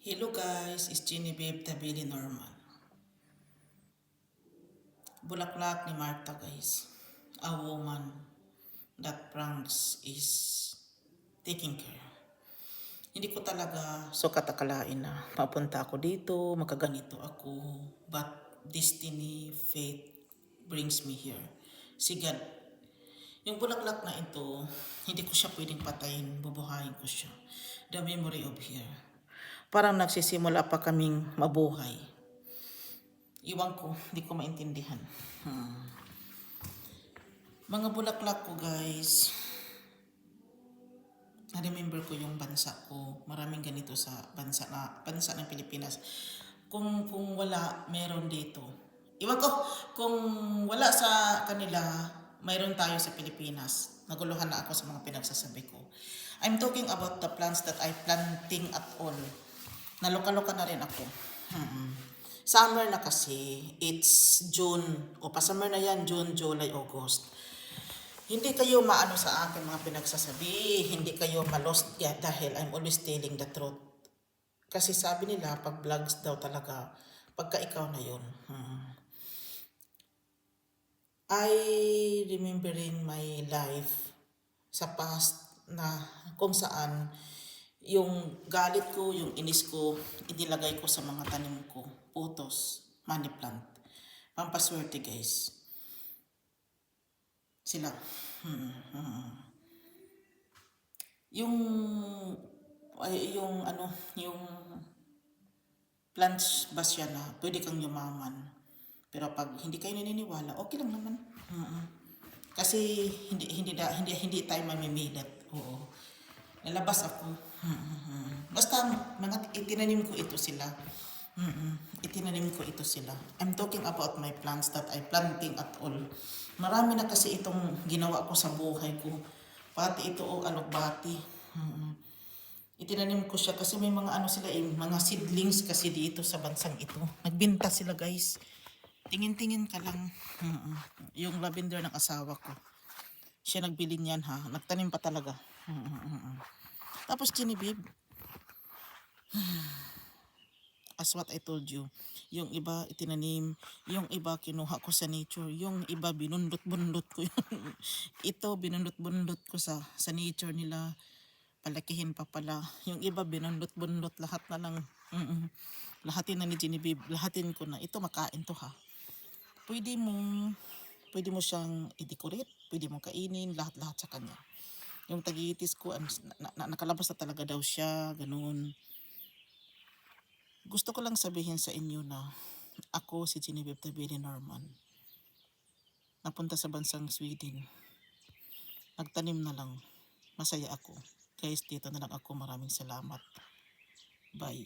Hello guys, it's Genevieve Tabili Norman. Bulaklak ni Martha guys. A woman that pranks is taking care. Hindi ko talaga sukat akalain na mapunta ako dito, makaganito ako. But destiny, fate brings me here. Si God. Yung bulaklak na ito, hindi ko siya pwedeng patayin, bubuhayin ko siya. The memory of here. Parang nagsisimula pa kaming mabuhay. Iwan ko, hindi ko maintindihan. Mga bulaklak ko guys, na-remember ko yung bansa ko. Maraming ganito sa bansa ng Pilipinas. Kung wala, meron dito. Iwan ko, kung wala sa kanila, mayroon tayo sa Pilipinas. Naguluhan na ako sa mga pinagsasabi ko. I'm talking about the plants that I planting at all. Naloka-loka na rin ako. Summer na kasi, it's June, o pa-summer na yan, June, July, August. Hindi kayo maano sa akin mga pinagsasabi, hindi kayo ma-lost dahil I'm always telling the truth. Kasi sabi nila, pag vlogs daw talaga, pagka ikaw na yun. I remembering my life sa past na kung saan yung galit ko, yung inis ko, inilagay ko sa mga tanim ko. Putos, money plant. Pampaswerte guys. Sila. Yung plants ba siya na pwede kang yumaman. Pero pag hindi kayo naniniwala, okay lang naman. Kasi hindi tayo mamimilit. Oo. Lalabas ako. Basta mga itinanim ko ito sila. Itinanim ko ito sila. I'm talking about my plants that I planting at all. Marami na kasi itong ginawa ko sa buhay ko. Pati ito alugbati. Itinanim ko siya kasi may mga sila mga seedlings kasi dito sa bansang ito. Nagbenta sila guys. Tingin-tingin ka lang. Yung lavender ng asawa ko. Siya nagbili niyan ha. Nagtanim pa talaga. Tapos Genevieve, as what I told you, yung iba itinanim, yung iba kinuha ko sa nature, yung iba binundot-bundot ko yun. Ito binundot-bundot ko sa nature nila, palakihin pa pala. Yung iba binundot-bundot lahat na lang. Lahatin na ni Genevieve, lahatin ko na. Ito makain to ha. Pwede mo siyang i-decorate, pwede mo kainin, lahat-lahat sa kanya. Yung tagitis ko, nakalabas na talaga daw siya, ganun. Gusto ko lang sabihin sa inyo na ako si Genevieve Tabili Norman. Napunta sa bansang Sweden. Nagtanim na lang. Masaya ako. Guys, dito na lang ako. Maraming salamat. Bye.